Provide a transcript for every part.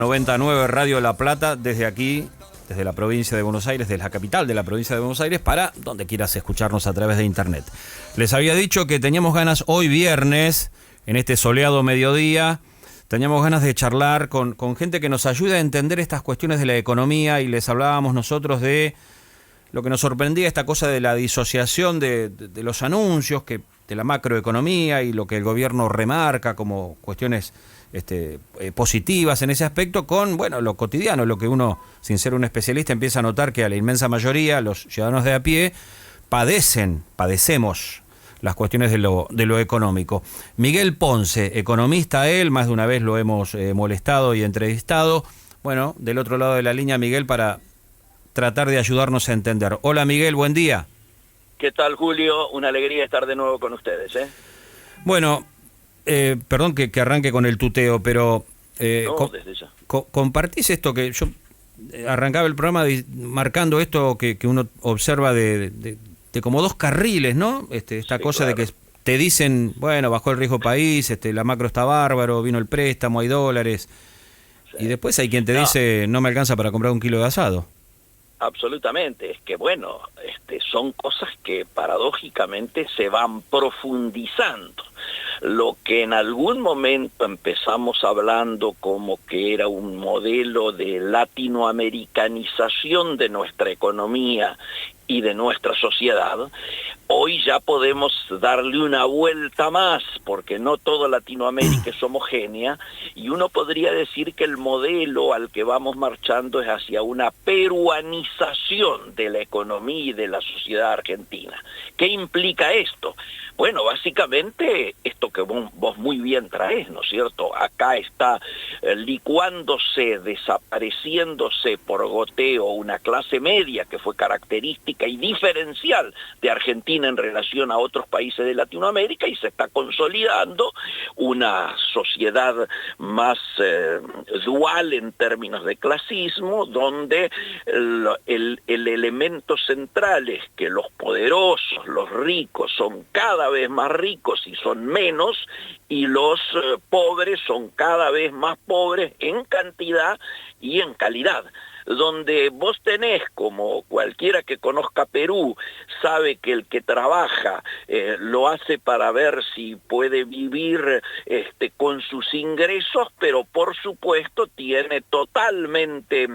99 Radio La Plata, desde aquí, desde la provincia de Buenos Aires, desde la capital de la provincia de Buenos Aires, para donde quieras escucharnos a través de internet. Les había dicho que teníamos ganas hoy viernes, en este soleado mediodía, teníamos ganas de charlar con gente que nos ayude a entender estas cuestiones de la economía, y les hablábamos nosotros de lo que nos sorprendía, esta cosa de la disociación de los anuncios, de la macroeconomía y lo que el gobierno remarca como cuestiones positivas en ese aspecto, con lo cotidiano, lo que uno, sin ser un especialista, empieza a notar que a la inmensa mayoría, los ciudadanos de a pie, padecemos las cuestiones de lo económico. Miguel Ponce, economista él, más de una vez lo hemos molestado y entrevistado. Bueno, del otro lado de la línea, Miguel, para tratar de ayudarnos a entender. Hola Miguel, buen día. ¿Qué tal, Julio? Una alegría estar de nuevo con ustedes, ¿eh? Bueno, perdón que arranque con el tuteo, pero desde ya. Compartís esto que yo arrancaba el programa marcando esto que uno observa de como dos carriles, ¿no? Esta Sí, cosa claro. de que te dicen, bajó el riesgo país, la macro está bárbaro, vino el préstamo, hay dólares, Sí. y después hay quien te dice, no me alcanza para comprar un kilo de asado. Absolutamente, es que son cosas que paradójicamente se van profundizando. Lo que en algún momento empezamos hablando como que era un modelo de latinoamericanización de nuestra economía y de nuestra sociedad, hoy ya podemos darle una vuelta más, porque no toda Latinoamérica es homogénea, y uno podría decir que el modelo al que vamos marchando es hacia una peruanización de la economía y de la sociedad argentina. ¿Qué implica esto? Bueno, básicamente esto que vos muy bien traes, ¿no es cierto? Acá está licuándose, desapareciéndose por goteo una clase media que fue característica y diferencial de Argentina en relación a otros países de Latinoamérica, y se está consolidando una sociedad más dual en términos de clasismo, donde el elemento central es que los poderosos, los ricos, son cada vez más ricos y son menos, y los pobres son cada vez más pobres en cantidad y en calidad. Donde vos tenés, como cualquiera que conozca Perú, sabe que el que trabaja lo hace para ver si puede vivir con sus ingresos, pero por supuesto tiene totalmente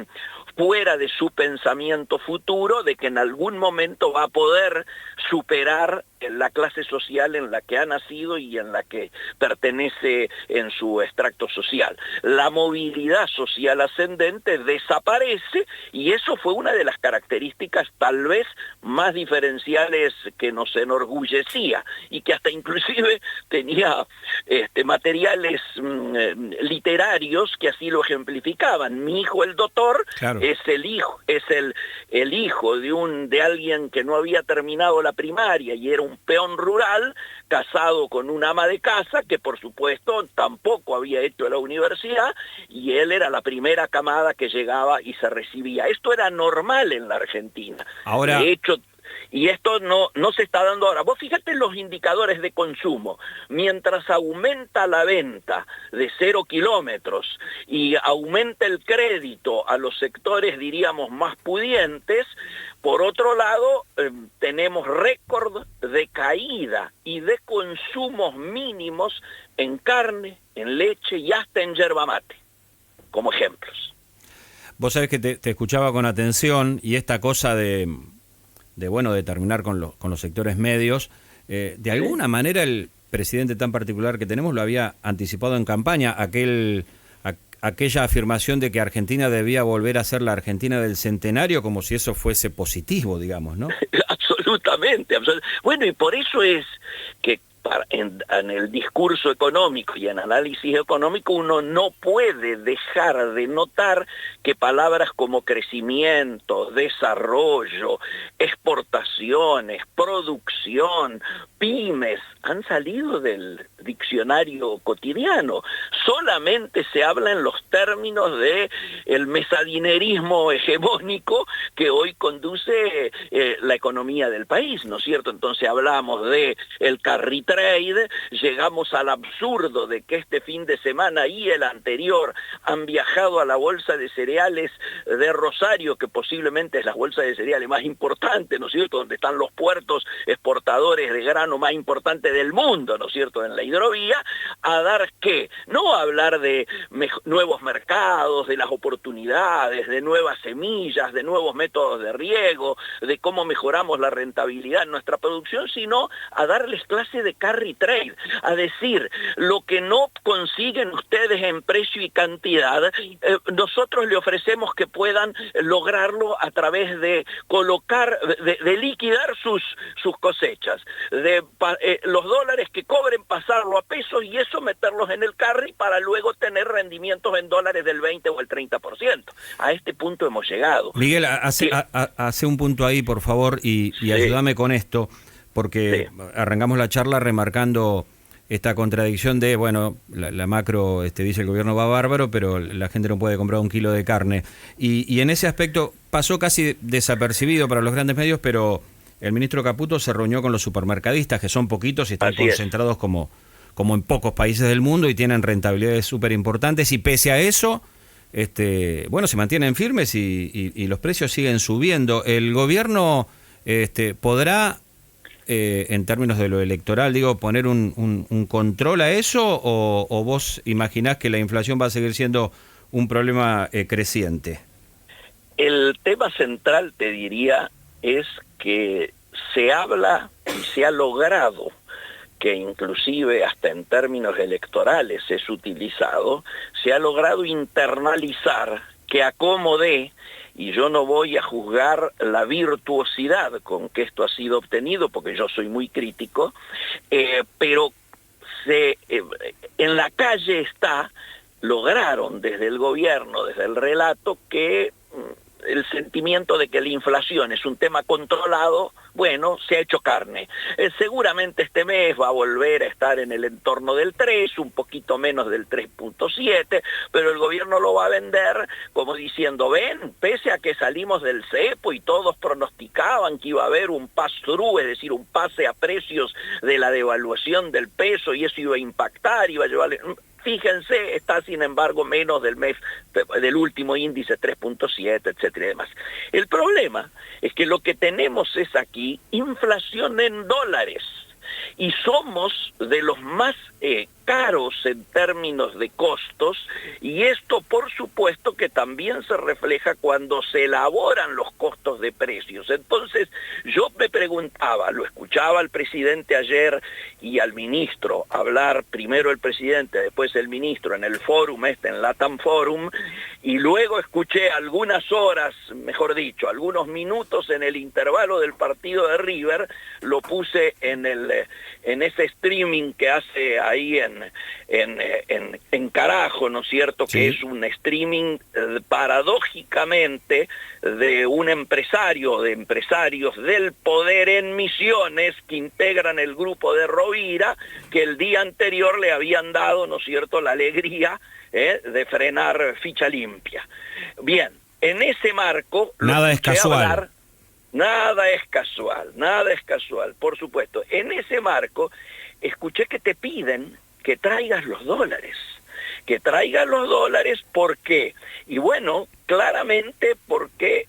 fuera de su pensamiento futuro de que en algún momento va a poder superar la clase social en la que ha nacido y en la que pertenece en su extracto social. La movilidad social ascendente desaparece, y eso fue una de las características tal vez más diferenciales que nos enorgullecía, y que hasta inclusive tenía materiales literarios que así lo ejemplificaban. Mi hijo el doctor, claro, es el hijo de alguien que no había terminado la primaria y era un peón rural, casado con una ama de casa que por supuesto tampoco había hecho la universidad, y él era la primera camada que llegaba y se recibía. Esto era normal en la Argentina. Ahora, de hecho, y esto no se está dando ahora. Vos fíjate en los indicadores de consumo. Mientras aumenta la venta de 0 kilómetros y aumenta el crédito a los sectores, diríamos, más pudientes, por otro lado, tenemos récord de caída y de consumos mínimos en carne, en leche y hasta en yerba mate, como ejemplos. Vos sabés que te escuchaba con atención, y esta cosa de terminar con los sectores medios, de alguna manera el presidente tan particular que tenemos lo había anticipado en campaña, aquella afirmación de que Argentina debía volver a ser la Argentina del centenario, como si eso fuese positivo, digamos, ¿no? Absolutamente. Bueno, y por eso es que en el discurso económico y en análisis económico uno no puede dejar de notar que palabras como crecimiento, desarrollo, exportaciones, producción, pymes, han salido del diccionario cotidiano. Solamente se habla en los términos de el mesadinerismo hegemónico que hoy conduce la economía del país, ¿no es cierto? Entonces hablamos de el carry trade, llegamos al absurdo de que este fin de semana y el anterior han viajado a la bolsa de cereales de Rosario, que posiblemente es la bolsa de cereales más importante, ¿no es cierto?, donde están los puertos exportadores de grano más importantes del mundo, ¿no es cierto?, en la hidrovía, a dar ¿qué? No a hablar de nuevos mercados, de las oportunidades, de nuevas semillas, de nuevos métodos de riego, de cómo mejoramos la rentabilidad en nuestra producción, sino a darles clase de carry trade, a decir, lo que no consiguen ustedes en precio y cantidad, nosotros le ofrecemos que puedan lograrlo a través de colocar, de liquidar sus cosechas, de los dólares que cobren pasarlo a pesos y eso meterlos en el carry para luego tener rendimientos en dólares del 20 o el 30%. A este punto hemos llegado. Miguel, hace un punto ahí, por favor, y ayúdame con esto, porque arrancamos la charla remarcando esta contradicción de, bueno, la macro dice el gobierno va bárbaro, pero la gente no puede comprar un kilo de carne. Y en ese aspecto pasó casi desapercibido para los grandes medios, pero el ministro Caputo se reunió con los supermercadistas, que son poquitos y están concentrados como en pocos países del mundo y tienen rentabilidades súper importantes, y pese a eso, bueno, se mantienen firmes y los precios siguen subiendo. ¿El gobierno podrá, en términos de lo electoral, digo, poner un control a eso, o vos imaginás que la inflación va a seguir siendo un problema creciente? El tema central, te diría, es que se habla y se ha logrado que inclusive hasta en términos electorales es utilizado, se ha logrado internalizar que acomode, y yo no voy a juzgar la virtuosidad con que esto ha sido obtenido, porque yo soy muy crítico, pero en la calle lograron desde el gobierno, desde el relato, que el sentimiento de que la inflación es un tema controlado, bueno, se ha hecho carne. Seguramente este mes va a volver a estar en el entorno del 3, un poquito menos del 3.7, pero el gobierno lo va a vender como diciendo, ven, pese a que salimos del cepo y todos pronosticaban que iba a haber un pass-through, es decir, un pase a precios de la devaluación del peso, y eso iba a impactar, iba a llevarle... Fíjense, está sin embargo menos del último índice 3.7, etcétera y demás. El problema es que lo que tenemos es aquí inflación en dólares, y somos de los más caros en términos de costos, y esto por supuesto que también se refleja cuando se elaboran los costos de precios. Entonces yo me preguntaba, lo escuchaba al presidente ayer y al ministro hablar, primero el presidente, después el ministro en el fórum en Latam Forum, y luego escuché algunas horas, mejor dicho, algunos minutos en el intervalo del partido de River, lo puse en ese streaming que hace ahí en Carajo, ¿no es cierto? Sí. Que es un streaming paradójicamente de un empresario, de empresarios del poder en Misiones, que integran el grupo de Rovira, que el día anterior le habían dado, ¿no es cierto?, la alegría de frenar Ficha Limpia. Bien, en ese marco... Nada es casual. Nada es casual, por supuesto. En ese marco, escuché que te piden que traigas los dólares. ¿Por qué? Y bueno, claramente porque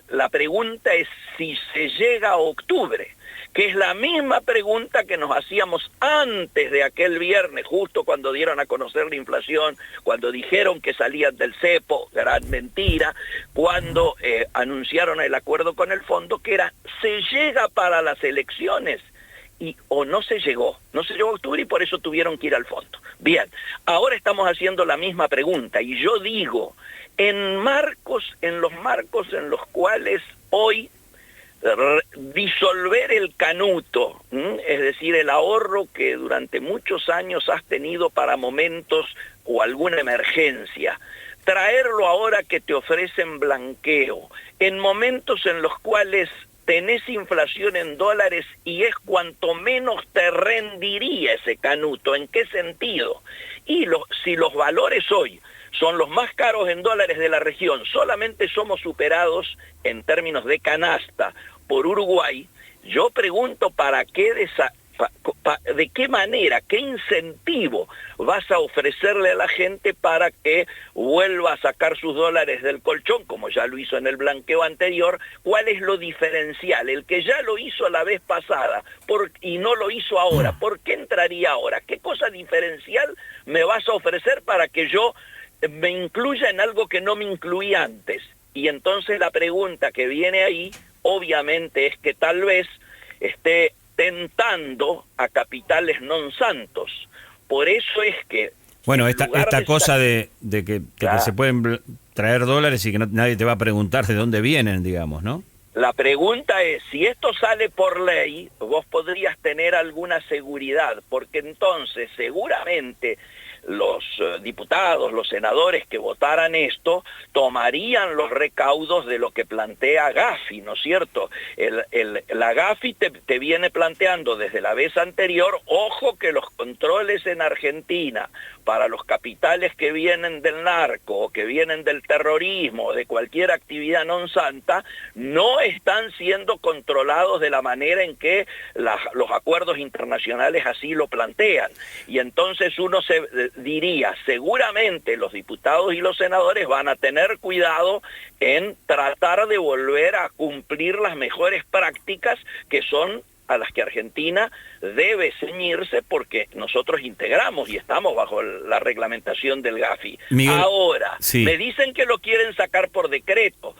la pregunta es si se llega a octubre, que es la misma pregunta que nos hacíamos antes de aquel viernes, justo cuando dieron a conocer la inflación, cuando dijeron que salían del cepo, gran mentira, cuando anunciaron el acuerdo con el fondo, que era, ¿se llega para las elecciones? O no se llegó a octubre, y por eso tuvieron que ir al fondo. Bien, ahora estamos haciendo la misma pregunta, y yo digo, en los marcos en los cuales hoy disolver el canuto, es decir, el ahorro que durante muchos años has tenido para momentos o alguna emergencia, traerlo ahora que te ofrecen blanqueo, en momentos en los cuales tenés inflación en dólares y es cuanto menos te rendiría ese canuto. ¿En qué sentido? Si los valores hoy son los más caros en dólares de la región. Solamente somos superados en términos de canasta por Uruguay. Yo pregunto de qué manera, qué incentivo vas a ofrecerle a la gente para que vuelva a sacar sus dólares del colchón, como ya lo hizo en el blanqueo anterior. ¿Cuál es lo diferencial? El que ya lo hizo la vez pasada y no lo hizo ahora, ¿por qué entraría ahora? ¿Qué cosa diferencial me vas a ofrecer para que yo me incluya en algo que no me incluí antes? Y entonces la pregunta que viene ahí, obviamente, es que tal vez esté tentando a capitales non santos. Por eso es que... Bueno, esta cosa de que se pueden traer dólares y que nadie te va a preguntar de dónde vienen, digamos, ¿no? La pregunta es, si esto sale por ley, vos podrías tener alguna seguridad, porque entonces seguramente los diputados, los senadores que votaran esto, tomarían los recaudos de lo que plantea Gafi, ¿no es cierto? La Gafi te viene planteando desde la vez anterior, ojo que los controles en Argentina para los capitales que vienen del narco, o que vienen del terrorismo, o de cualquier actividad non santa, no están siendo controlados de la manera en que los acuerdos internacionales así lo plantean. Y entonces uno diría, seguramente los diputados y los senadores van a tener cuidado en tratar de volver a cumplir las mejores prácticas que son a las que Argentina debe ceñirse, porque nosotros integramos y estamos bajo la reglamentación del Gafi. Miguel, ahora, sí. Me dicen que lo quieren sacar por decreto.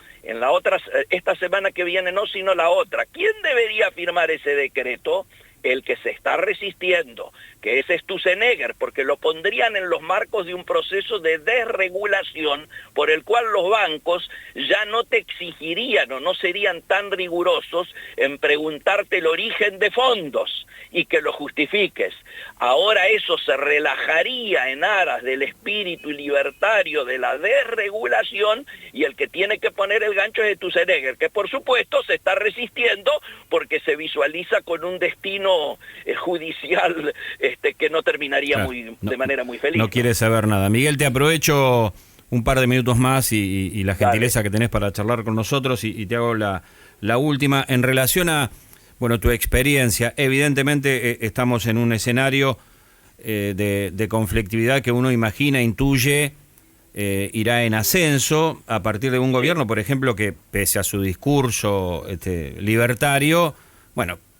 Esta semana que viene no, sino la otra. ¿Quién debería firmar ese decreto? El que se está resistiendo, que ese es Sturzenegger, porque lo pondrían en los marcos de un proceso de desregulación por el cual los bancos ya no te exigirían o no serían tan rigurosos en preguntarte el origen de fondos y que lo justifiques. Ahora eso se relajaría en aras del espíritu libertario de la desregulación, y el que tiene que poner el gancho es Sturzenegger, que por supuesto se está resistiendo porque se visualiza con un destino judicial que no terminaría de manera muy feliz. No quiere saber nada. Miguel, te aprovecho un par de minutos más y la gentileza que tenés para charlar con nosotros, y te hago la última en relación a tu experiencia. Evidentemente estamos en un escenario de conflictividad que uno imagina, intuye, irá en ascenso a partir de un gobierno, por ejemplo, que pese a su discurso libertario,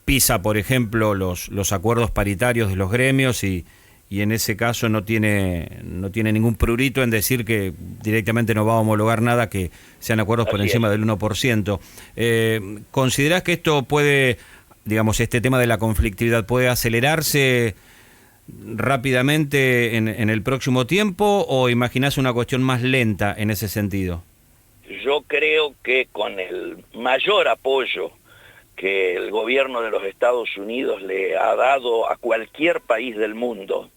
pisa, por ejemplo, los acuerdos paritarios de los gremios y en ese caso no tiene ningún prurito en decir que directamente no va a homologar nada que sean acuerdos por encima del 1%. ¿Considerás que esto puede, este tema de la conflictividad puede acelerarse rápidamente en el próximo tiempo, o imaginás una cuestión más lenta en ese sentido? Yo creo que con el mayor apoyo que el gobierno de los Estados Unidos le ha dado a cualquier país del mundo,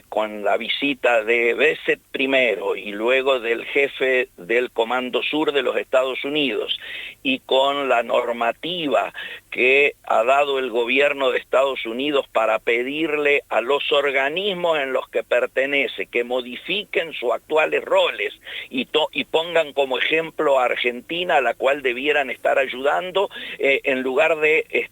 con la visita de Bessett primero y luego del jefe del Comando Sur de los Estados Unidos, y con la normativa que ha dado el gobierno de Estados Unidos para pedirle a los organismos en los que pertenece que modifiquen sus actuales roles y pongan como ejemplo a Argentina, a la cual debieran estar ayudando, en lugar de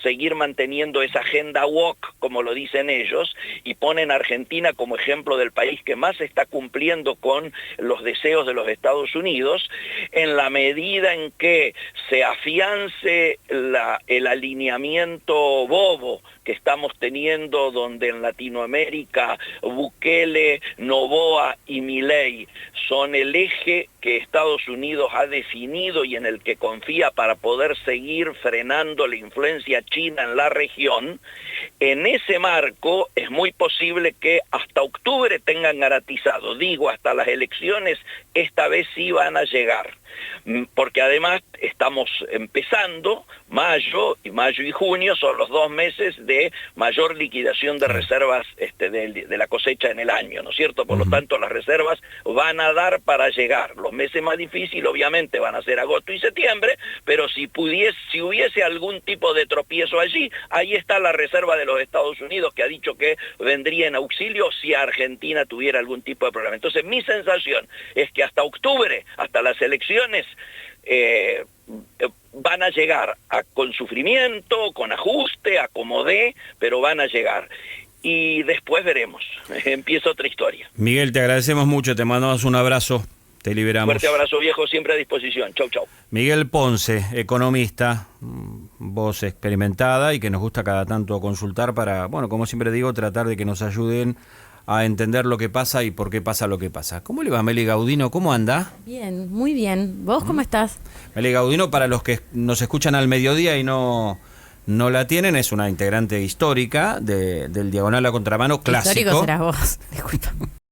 seguir manteniendo esa agenda woke, como lo dicen ellos, y ponen a Argentina como ejemplo del país que más está cumpliendo con los deseos de los Estados Unidos. En la medida en que se afiance el alineamiento bobo que estamos teniendo, donde en Latinoamérica Bukele, Noboa y Milei son el eje que Estados Unidos ha definido y en el que confía para poder seguir frenando la influencia china en la región, en ese marco es muy posible que hasta octubre tengan garantizado, hasta las elecciones, esta vez sí van a llegar. Porque además estamos empezando, mayo y junio son los 2 meses de mayor liquidación de reservas de la cosecha en el año, ¿no es cierto? Por lo tanto, las reservas van a dar para llegar. Los meses más difíciles obviamente van a ser agosto y septiembre, pero si hubiese algún tipo de tropiezo allí, ahí está la Reserva de los Estados Unidos que ha dicho que vendría en auxilio si Argentina tuviera algún tipo de problema. Entonces mi sensación es que hasta octubre, hasta las elecciones, van a llegar con sufrimiento, con ajuste, acomodé, pero van a llegar. Y después veremos, empieza otra historia. Miguel, te agradecemos mucho, te mandamos un abrazo, te liberamos. Fuerte abrazo, viejo, siempre a disposición. Chau, chau. Miguel Ponce, economista, voz experimentada y que nos gusta cada tanto consultar para, bueno, como siempre digo, tratar de que nos ayuden a entender lo que pasa y por qué pasa lo que pasa. ¿Cómo le va, Meli Gaudino? ¿Cómo anda? Bien, muy bien. ¿Vos cómo estás? Meli Gaudino, para los que nos escuchan al mediodía y no la tienen, es una integrante histórica del Diagonal a Contramano clásico. Histórico serás vos, disculpa.